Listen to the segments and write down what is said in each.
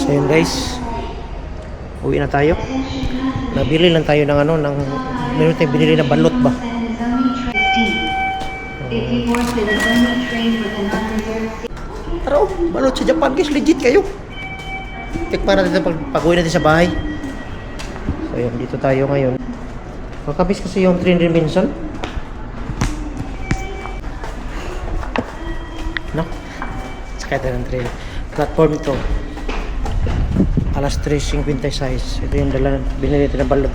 So yun guys, uwi na tayo. Nabili lang tayo ng ano, ng meron tayong binili na balot ba. Pero balot sa Japan guys, legit kayo. Tikman natin pag-uwi natin sa bahay. So yun, dito tayo ngayon. Makabis kasi yung train dimension. No? Sakay tayo ng train. Platform ito. Alas 3:56. Ito yung dala, binili natin ng balot.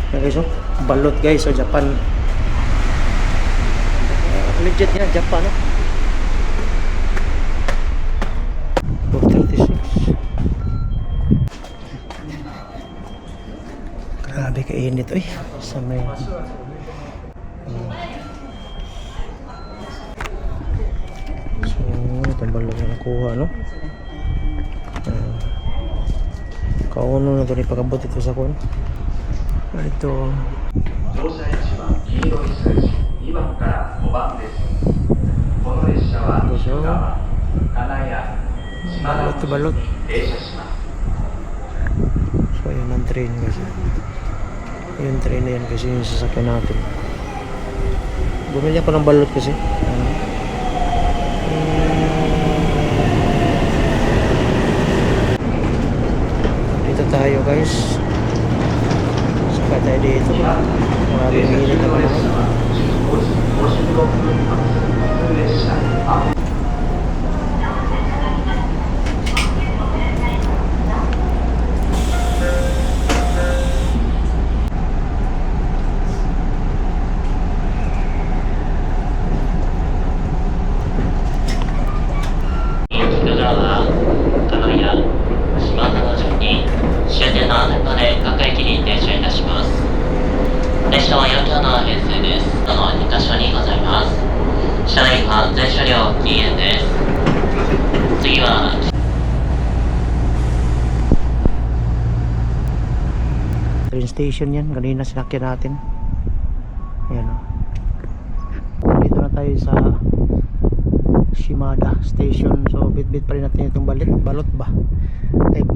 Okay guys, oh. Balot guys, so Japan. Legit yan, Japan. No? 4:36. Grabe kainit, uy. Sa may... So, itong balot na nakuha, no? Kauno na ito, ipagabot ito sa kun. Ito. Balot. So, yun ang train kasi. Yung train na yan kasi yung sasakyan natin. Bumili ako ng balot kasi. Dito tayo guys. Saka tayo dito. Maraming init naman ako. Train station yan, kanina sinakyan natin. Ayan o. Dito na tayo sa Shimada station. So bit-bit pa rin natin itong balot ba.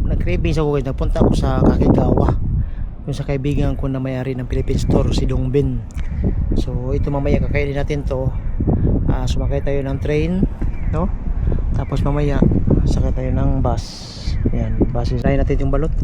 Nag-cravings ako guys, nagpunta ako sa Kakigawa, yung sa kaibigan ko na may-ari ng Philippine Store, si Dongbin. So ito mamaya kakainin natin to. Sumakay tayo ng train, no? Tapos mamaya sakay tayo ng bus. Ayan, bus. Sakay natin yung balot.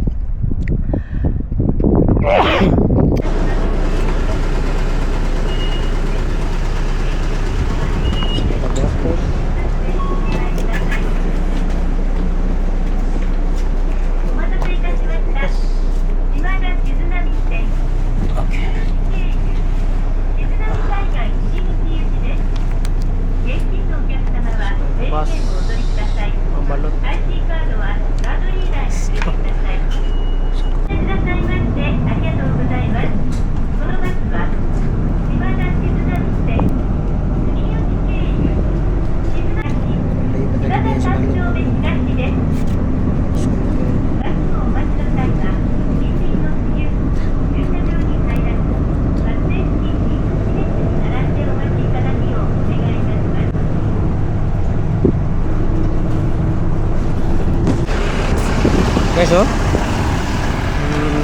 Guys, oh.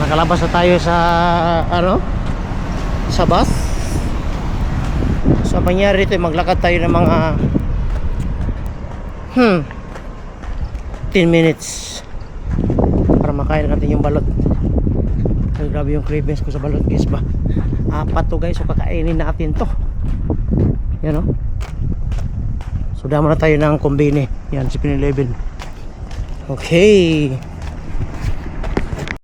Nakalabas na tayo sa ano? Sa bus. So, mangyari ito, maglakad tayo ng mga 10 minutes para makain natin yung balot. Ay, grabe yung cravings ko sa balot, guys ba. Apat to guys, so kakainin natin to. Yan, oh. So, dama na tayo ng kombine. Yan, si 7-Eleven. Okay.